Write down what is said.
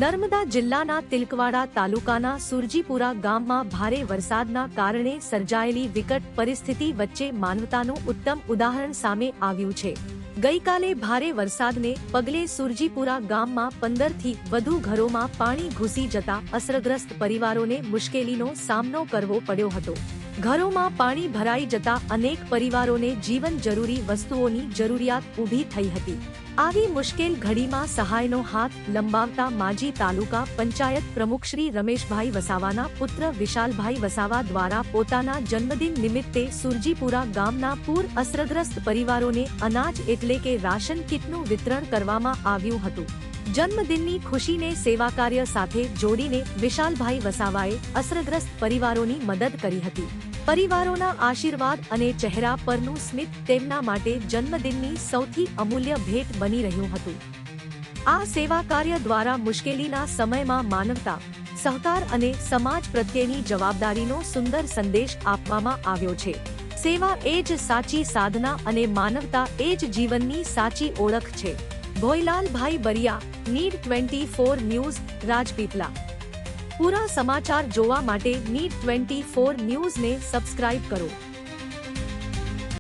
નર્મદા જિલ્લાના તિલકવાડા તાલુકાના સુરજીપુરા ગામમાં ભારે વરસાદના કારણે સર્જાયેલી વિકટ પરિસ્થિતિ વચ્ચે માનવતાનું ઉત્તમ ઉદાહરણ સામે આવ્યું છે। ગઈકાલે ભારે વરસાદને પગલે સુરજીપુરા ગામમાં 15થી વધુ ઘરોમાં પાણી ઘૂસી જતા અસરગ્રસ્ત પરિવારોને મુશ્કેલીનો સામનો કરવો પડ્યો હતો। ઘરોમાં પાણી ભરાઈ જતા અનેક પરિવારોને જીવન જરૂરી વસ્તુઓની જરૂરિયાત ઊભી થઈ હતી। આવી મુશ્કેલ ઘડીમાં સહાયનો હાથ લંબાવતા માજી તાલુકા પંચાયત પ્રમુખ શ્રી રમેશભાઈ વસાવાના પુત્ર વિશાલભાઈ વસાવા દ્વારા પોતાના જન્મદિન નિમિત્તે સુરજીપુરા ગામના પૂર અસરગ્રસ્ત પરિવારોને અનાજ એટલે કે રાશન કીટનું વિતરણ કરવામાં આવ્યું હતું। જન્મદિનની ખુશીને સેવાકાર્ય સાથે જોડીને વિશાલભાઈ વસાવાએ અસરગ્રસ્ત પરિવારોની મદદ કરી હતી। પરિવારોના આશીર્વાદ અને ચહેરા પરનું સ્મિત તેમના માટે જન્મદિનની સૌથી અમૂલ્ય ભેટ બની રહ્યું હતું। આ સેવા કાર્ય દ્વારા મુશ્કેલીના સમયમાં માનવતા, સહકાર અને સમાજ પ્રત્યેની જવાબદારીનો સુંદર સંદેશ આપવામાં આવ્યો છે। સેવા એ જ સાચી સાધના અને માનવતા એ જ જીવનની સાચી ઓળખ છે। ભોયલાલભાઈ બરિયા, નીડ 24 ન્યૂઝ, રાજપીપલા। પૂરા સમાચાર જોવા માટે નીડ 24 ન્યૂઝને સબસ્ક્રાઇબ કરો।